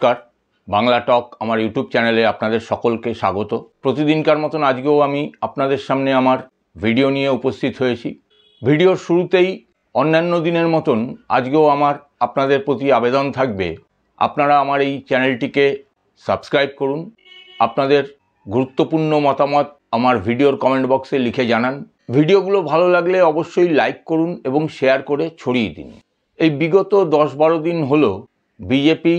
নমস্কার, বাংলা টক আমার ইউটিউব চ্যানেলে আপনাদের সকলকে স্বাগত। প্রতিদিনকার মতন আজকেও আমি আপনাদের সামনে আমার ভিডিও নিয়ে উপস্থিত হয়েছি। ভিডিওর শুরুতেই অন্যান্য দিনের মতন আজকেও আমার আপনাদের প্রতি আবেদন থাকবে, আপনারা আমার এই চ্যানেলটিকে সাবস্ক্রাইব করুন। আপনাদের গুরুত্বপূর্ণ মতামত আমার ভিডিওর কমেন্ট বক্সে লিখে জানান। ভিডিওগুলো ভালো লাগলে অবশ্যই লাইক করুন এবং শেয়ার করে ছড়িয়ে দিন। এই বিগত 10-12 দিন হলো বিজেপি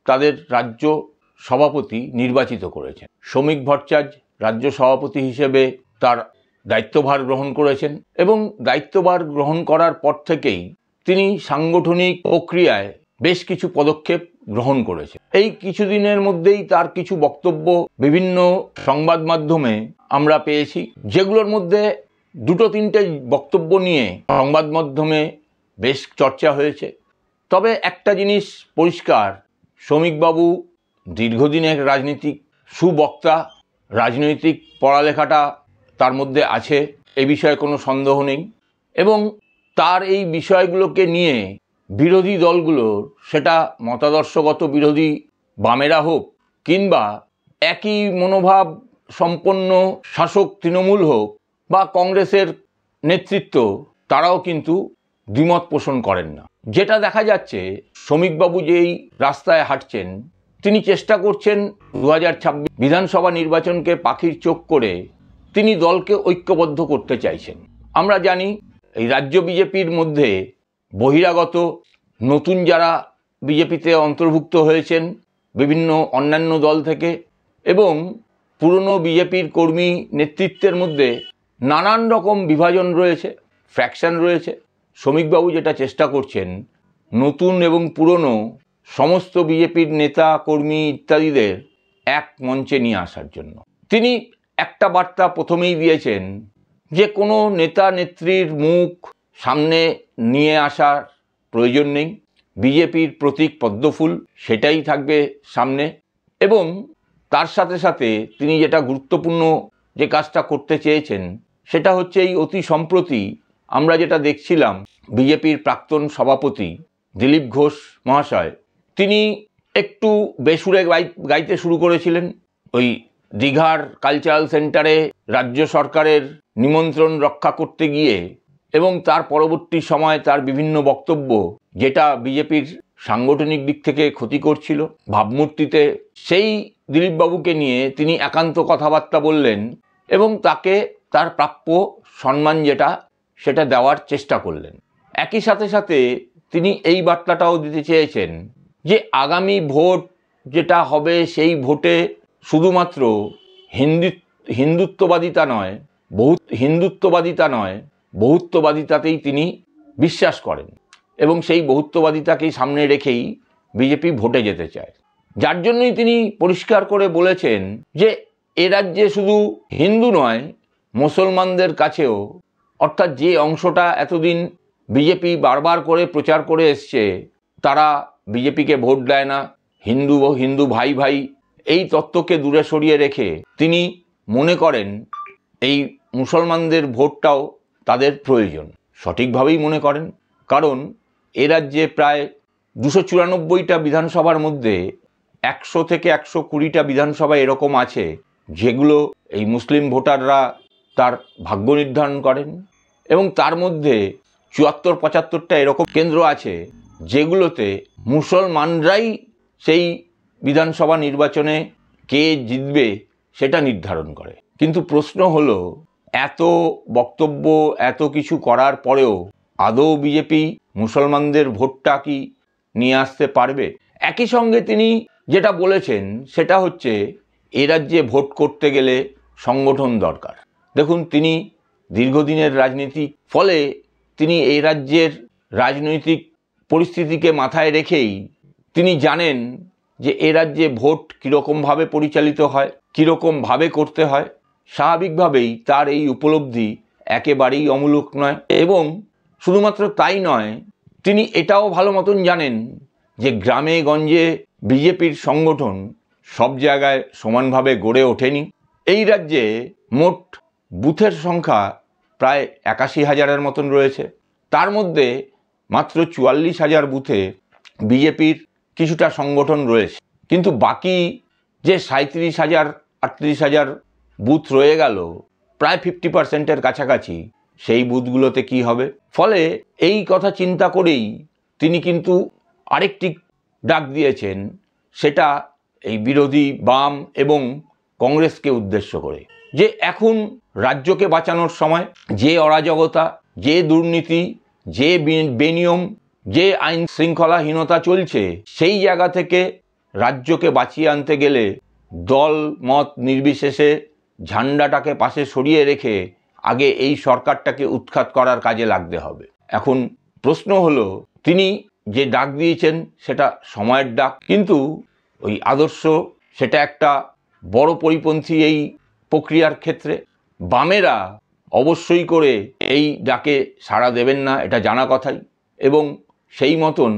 তাদের রাজ্য সভাপতি নির্বাচিত করেছেন। শ্রমিক ভট্টাচার্য রাজ্য সভাপতি হিসেবে তার দায়িত্বভার গ্রহণ করেছেন এবং দায়িত্বভার গ্রহণ করার পর থেকেই তিনি সাংগঠনিক প্রক্রিয়ায় বেশ কিছু পদক্ষেপ গ্রহণ করেছেন। এই কিছুদিনের মধ্যেই তার কিছু বক্তব্য বিভিন্ন সংবাদ মাধ্যমে আমরা পেয়েছি, যেগুলোর মধ্যে 2-3টে বক্তব্য নিয়ে সংবাদ মাধ্যমে বেশ চর্চা হয়েছে। তবে একটা জিনিস পরিষ্কার, শ্রমিকবাবু দীর্ঘদিনের রাজনীতিক সুবক্তা, রাজনৈতিক পড়ালেখাটা তার মধ্যে আছে, এ বিষয়ে কোনো সন্দেহ নেই। এবং তার এই বিষয়গুলোকে নিয়ে বিরোধী দলগুলোর, সেটা মতাদর্শগত বিরোধী বামেরা হোক কিংবা একই মনোভাব সম্পন্ন শাসক তৃণমূল হোক বা কংগ্রেসের নেতৃত্ব, তারাও কিন্তু দ্বিমত পোষণ করেন না। যেটা দেখা যাচ্ছে, শ্রমিকবাবু যেই রাস্তায় হাঁটছেন, তিনি চেষ্টা করছেন 2026 বিধানসভা নির্বাচনকে পাখির চোখ করে তিনি দলকে ঐক্যবদ্ধ করতে চাইছেন। আমরা জানি এই রাজ্য বিজেপির মধ্যে বহিরাগত নতুন যারা বিজেপিতে অন্তর্ভুক্ত হয়েছেন বিভিন্ন অন্যান্য দল থেকে, এবং পুরনো বিজেপির কর্মী নেতৃত্বের মধ্যে নানান রকম বিভাজন রয়েছে, ফ্র্যাকশন রয়েছে। শ্রমিকবাবু যেটা চেষ্টা করছেন, নতুন এবং পুরনো সমস্ত বিজেপির নেতা কর্মী ইত্যাদিদের এক মঞ্চে নিয়ে আসার জন্য। তিনি একটা বার্তা প্রথমেই দিয়েছেন যে কোনো নেতা নেত্রীর মুখ সামনে নিয়ে আসার প্রয়োজন নেই, বিজেপির প্রতীক পদ্মফুল সেটাই থাকবে সামনে। এবং তার সাথে সাথে তিনি যেটা গুরুত্বপূর্ণ যে কাজটা করতে চেয়েছেন, সেটা হচ্ছে এই অতি সম্প্রতি আমরা যেটা দেখছিলাম, বিজেপির প্রাক্তন সভাপতি দিলীপ ঘোষ মহাশয় তিনি একটু বেসুরে গাইতে শুরু করেছিলেন ওই দীঘার কালচারাল সেন্টারে রাজ্য সরকারের নিমন্ত্রণ রক্ষা করতে গিয়ে, এবং তার পরবর্তী সময় তার বিভিন্ন বক্তব্য যেটা বিজেপির সাংগঠনিক দিক থেকে ক্ষতি করছিল ভাবমূর্তিতে, সেই দিলীপবাবুকে নিয়ে তিনি একান্ত কথাবার্তা বললেন এবং তাকে তার প্রাপ্য সম্মান যেটা সেটা দেওয়ার চেষ্টা করলেন। একই সাথে সাথে তিনি এই বার্তাটাও দিতে চেয়েছেন যে আগামী ভোট যেটা হবে, সেই ভোটে শুধুমাত্র হিন্দুত্ববাদিতা নয় বহুত্ববাদিতাতেই তিনি বিশ্বাস করেন, এবং সেই বহুত্ববাদিতাকেই সামনে রেখেই বিজেপি ভোটে যেতে চায়। যার জন্যই তিনি পরিষ্কার করে বলেছেন যে এ রাজ্যে শুধু হিন্দু নয়, মুসলমানদের কাছেও, অর্থাৎ যে অংশটা এতদিন বিজেপি বারবার করে প্রচার করে এসছে, তারা বিজেপিকে ভোট দেয় না, হিন্দু ভাই ভাই, এই তত্ত্বকে দূরে সরিয়ে রেখে তিনি মনে করেন এই মুসলমানদের ভোটটাও তাদের প্রয়োজন। সঠিকভাবেই মনে করেন, কারণ এ রাজ্যে প্রায় 294টা বিধানসভার মধ্যে 100 থেকে 120টা বিধানসভা এরকম আছে যেগুলো এই মুসলিম ভোটাররা তার ভাগ্য নির্ধারণ করেন, এবং তার মধ্যে 74-75টা এরকম কেন্দ্র আছে যেগুলোতে মুসলমানরাই সেই বিধানসভা নির্বাচনে কে জিতবে সেটা নির্ধারণ করে। কিন্তু প্রশ্ন হলো, এত বক্তব্য এত কিছু করার পরেও আদৌ বিজেপি মুসলমানদের ভোটটা কি নিয়ে আসতে পারবে? একই সঙ্গে তিনি যেটা বলেছেন সেটা হচ্ছে এ রাজ্যে ভোট করতে গেলে সংগঠন দরকার। দেখুন, তিনি দীর্ঘদিনের রাজনীতিক, ফলে তিনি এই রাজ্যের রাজনৈতিক পরিস্থিতিকে মাথায় রেখেই তিনি জানেন যে এ রাজ্যে ভোট কীরকমভাবে পরিচালিত হয়, কীরকমভাবে করতে হয়। স্বাভাবিকভাবেই তার এই উপলব্ধি একেবারেই অমূলক নয়। এবং শুধুমাত্র তাই নয়, তিনি এটাও ভালো মতন জানেন যে গ্রামে গঞ্জে বিজেপির সংগঠন সব জায়গায় সমানভাবে গড়ে ওঠেনি। এই রাজ্যে মোট বুথের সংখ্যা প্রায় 81,000-এর মতন রয়েছে, তার মধ্যে মাত্র 44,000 বুথে বিজেপির কিছুটা সংগঠন রয়েছে। কিন্তু বাকি যে 37,000 38,000 বুথ রয়ে গেল, প্রায় 50%-এর কাছাকাছি, সেই বুথগুলোতে কি হবে? ফলে এই কথা চিন্তা করেই তিনি কিন্তু আরেকটি ডাক দিয়েছেন, সেটা এই বিরোধী বাম এবং কংগ্রেসকে উদ্দেশ্য করে, যে এখন রাজ্যকে বাঁচানোর সময়। যে অরাজকতা, যে দুর্নীতি, যে বেনিয়ম, যে আইন শৃঙ্খলাহীনতা চলছে, সেই জায়গা থেকে রাজ্যকে বাঁচিয়ে আনতে গেলে দল মত নির্বিশেষে ঝান্ডাটাকে পাশে সরিয়ে রেখে আগে এই সরকারটাকে উৎখাত করার কাজে লাগতে হবে। এখন প্রশ্ন হলো, তিনি যে ডাক দিয়েছেন সেটা সময়ের ডাক, কিন্তু ওই আদর্শ সেটা একটা বড় পরিপন্থী এই প্রক্রিয়ার ক্ষেত্রে। বামেরা অবশ্যই করে এই ডাকে সাড়া দেবেন না, এটা জানা কথাই, এবং সেই মতন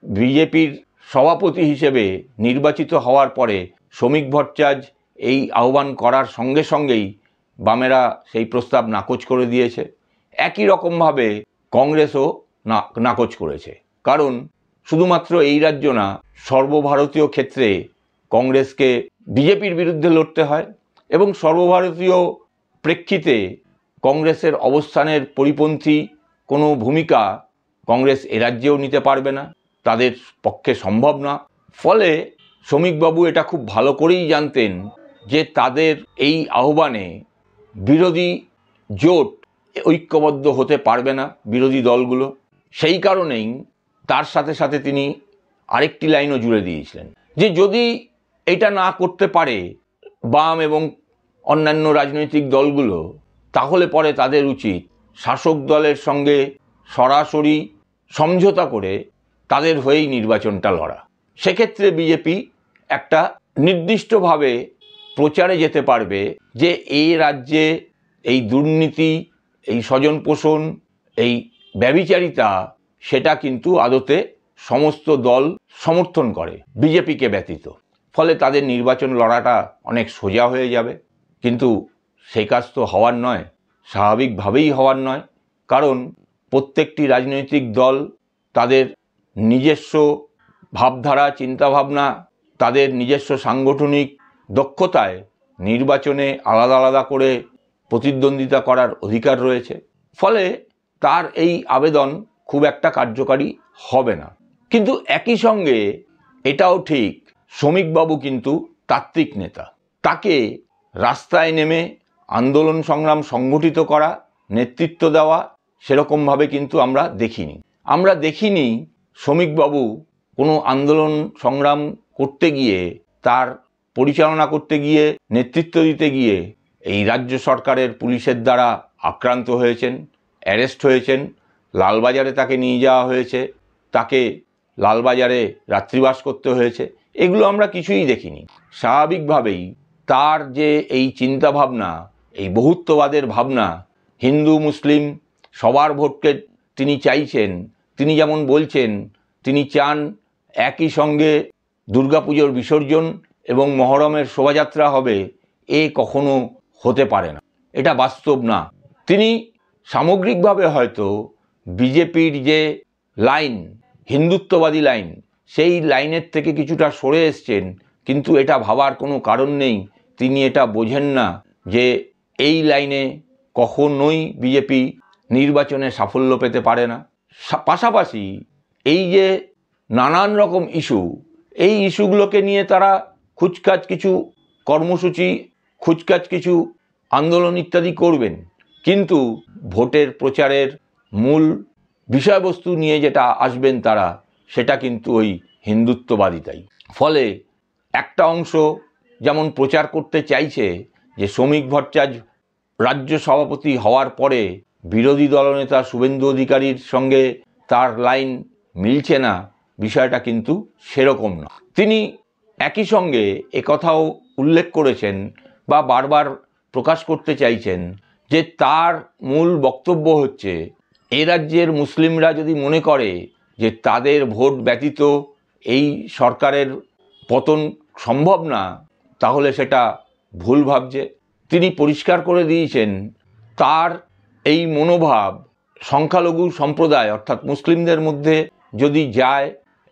বিজেপির সভাপতি হিসেবে নির্বাচিত হওয়ার পরে শ্রমিক ভট্টাচার্য এই আহ্বান করার সঙ্গে সঙ্গেই বামেরা সেই প্রস্তাব নাকচ করে দিয়েছে। একই রকমভাবে কংগ্রেসও নাকচ করেছে, কারণ শুধুমাত্র এই রাজ্য না, সর্বভারতীয় ক্ষেত্রে কংগ্রেসকে বিজেপির বিরুদ্ধে লড়তে হয়, এবং সর্বভারতীয় প্রেক্ষিতে কংগ্রেসের অবস্থানের পরিপন্থী কোনো ভূমিকা কংগ্রেস এ রাজ্যেও নিতে পারবে না, তাদের পক্ষে সম্ভব না। ফলে শ্রমিকবাবু এটা খুব ভালো করেই জানতেন যে তাদের এই আহ্বানে বিরোধী জোট ঐক্যবদ্ধ হতে পারবে না, বিরোধী দলগুলো। সেই কারণেই তার সাথে সাথে তিনি আরেকটি লাইনও জুড়ে দিয়েছিলেন, যে যদি এটা না করতে পারে বাম এবং অন্যান্য রাজনৈতিক দলগুলো, তাহলে পরে তাদের উচিত শাসক দলের সঙ্গে সরাসরি সমঝোতা করে তাদের হয়েই নির্বাচনটা লড়া। সেক্ষেত্রে বিজেপি একটা নির্দিষ্টভাবে প্রচারে যেতে পারবে যে এই রাজ্যে এই দুর্নীতি, এই স্বজনপোষণ, এই ব্যভিচারিতা, সেটা কিন্তু আদতে সমস্ত দল সমর্থন করে বিজেপিকে ব্যতীত। ফলে তাদের নির্বাচন লড়াটা অনেক সোজা হয়ে যাবে। কিন্তু সেই কাজ তো হওয়ার নয়, স্বাভাবিকভাবেই হওয়ার নয়, কারণ প্রত্যেকটি রাজনৈতিক দল তাদের নিজস্ব ভাবধারা, চিন্তাভাবনা, তাদের নিজস্ব সাংগঠনিক দক্ষতায় নির্বাচনে আলাদা আলাদা করে প্রতিদ্বন্দ্বিতা করার অধিকার রয়েছে। ফলে তার এই আবেদন খুব একটা কার্যকারী হবে না। কিন্তু একই সঙ্গে এটাও ঠিক, শ্রমিকবাবু কিন্তু তাত্ত্বিক নেতা, তাকে রাস্তায় নেমে আন্দোলন সংগ্রাম সংগঠিত করা, নেতৃত্ব দেওয়া, সেরকমভাবে কিন্তু আমরা দেখিনি শ্রমিকবাবু কোনো আন্দোলন সংগ্রাম করতে গিয়ে, তার পরিচালনা করতে গিয়ে, নেতৃত্ব দিতে গিয়ে এই রাজ্য সরকারের পুলিশের দ্বারা আক্রান্ত হয়েছেন, অ্যারেস্ট হয়েছেন, লালবাজারে তাকে নিয়ে যাওয়া হয়েছে, তাকে লালবাজারে রাত্রিবাস করতে হয়েছে। এগুলো আমরা কিছুই দেখিনি। স্বাভাবিকভাবেই তার যে এই চিন্তাভাবনা, এই বহুত্ববাদের ভাবনা, হিন্দু মুসলিম সবার ভোটকে তিনি চাইছেন, তিনি যেমন বলছেন তিনি চান একই সঙ্গে দুর্গাপুজোর বিসর্জন এবং মহরমের শোভাযাত্রা হবে, এ কখনো হতে পারে না, এটা বাস্তব না। তিনি সামগ্রিকভাবে হয়তো বিজেপির যে লাইন, হিন্দুত্ববাদী লাইন, সেই লাইনের থেকে কিছুটা সরে এসছেন, কিন্তু এটা ভাবার কোনো কারণ নেই। তিনি এটা বোঝেন না যে এই লাইনে কখনোই বিজেপি নির্বাচনে সাফল্য পেতে পারে না। পাশাপাশি এই যে নানান রকম ইস্যু, এই ইস্যুগুলোকে নিয়ে তারা খুচখাচ কিছু কর্মসূচি, খুচখাচ কিছু আন্দোলন ইত্যাদি করবেন, কিন্তু ভোটের প্রচারের মূল বিষয়বস্তু নিয়ে যেটা আসবেন তারা, সেটা কিন্তু ওই হিন্দুত্ববাদিতাই। ফলে একটা অংশ যেমন প্রচার করতে চাইছে যে শ্রমিক ভট্টাচার্য রাজ্য সভাপতি হওয়ার পরে বিরোধী দলনেতা শুভেন্দু অধিকারীর সঙ্গে তার লাইন মিলছে না, বিষয়টা কিন্তু সেরকম না। তিনি একই সঙ্গে একথাও উল্লেখ করেছেন বা বারবার প্রকাশ করতে চাইছেন যে তার মূল বক্তব্য হচ্ছে, এ রাজ্যের মুসলিমরা যদি মনে করে যে তাদের ভোট ব্যতীত এই সরকারের পতন সম্ভব না, তাহলে সেটা ভুল ভাবছে। তিনি পরিষ্কার করে দিয়েছেন তার এই মনোভাব সংখ্যালঘু সম্প্রদায় অর্থাৎ মুসলিমদের মধ্যে যদি যায়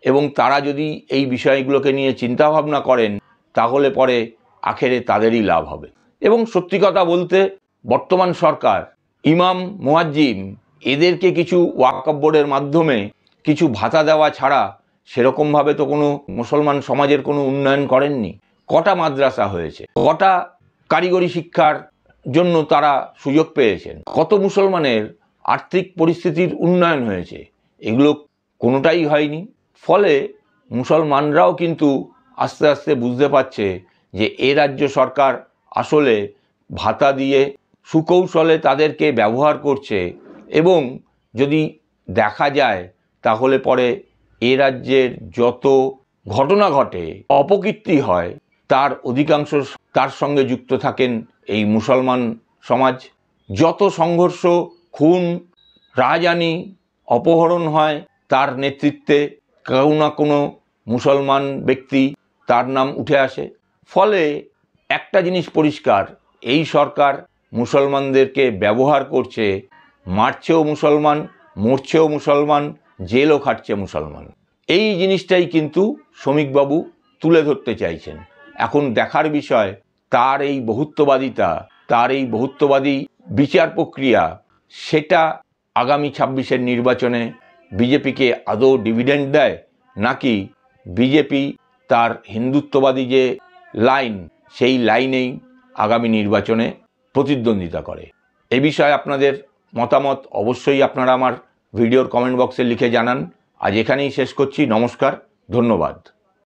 এবং তারা যদি এই বিষয়গুলোকে নিয়ে চিন্তাভাবনা করেন তাহলে পরে আখেরে তাদেরই লাভ হবে। এবং সত্যি কথা বলতে বর্তমান সরকার ইমাম মুয়াজ্জিম এদেরকে কিছু ওয়াকফ বোর্ডের মাধ্যমে কিছু ভাতা দেওয়া ছাড়া সেরকমভাবে তো কোনো মুসলমান সমাজের কোনো উন্নয়ন করেননি। কটা মাদ্রাসা হয়েছে, কটা কারিগরি শিক্ষার জন্য তারা সুযোগ পেয়েছেন, কত মুসলমানের আর্থিক পরিস্থিতির উন্নয়ন হয়েছে, এগুলো কোনোটাই হয়নি। ফলে মুসলমানরাও কিন্তু আস্তে আস্তে বুঝতে পারছে যে এ রাজ্য সরকার আসলে ভাতা দিয়ে সুকৌশলে তাদেরকে ব্যবহার করছে এবং যদি দেখা যায় তাহলে পরে এ রাজ্যের যত ঘটনা ঘটে, অপকীর্তি হয়, তার অধিকাংশ তার সঙ্গে যুক্ত থাকেন এই মুসলমান সমাজ। যত সংঘর্ষ, খুন, রাহাজানি, অপহরণ হয় তার নেতৃত্বে কেউ না কোনো মুসলমান ব্যক্তি তার নাম উঠে আসে। ফলে একটা জিনিস পরিষ্কার, এই সরকার মুসলমানদেরকে ব্যবহার করছে, মারছেও মুসলমান, মরছেও মুসলমান, জেলও খাটছে মুসলমান। এই জিনিসটাই কিন্তু শ্রমিকবাবু তুলে ধরতে চাইছেন। এখন দেখার বিষয় তার এই বহুত্ববাদিতা, তার এই বহুত্ববাদী বিচার প্রক্রিয়া, সেটা আগামী 26-এর নির্বাচনে বিজেপিকে আদৌ ডিভিডেন্ড দেয়, নাকি বিজেপি তার হিন্দুত্ববাদী যে লাইন সেই লাইনেই আগামী নির্বাচনে প্রতিদ্বন্দ্বিতা করে। এ বিষয়ে আপনাদের মতামত অবশ্যই আপনারা আমার ভিডিওর কমেন্ট বক্সে লিখে জানান। আজ এখানেই শেষ করছি। নমস্কার, ধন্যবাদ।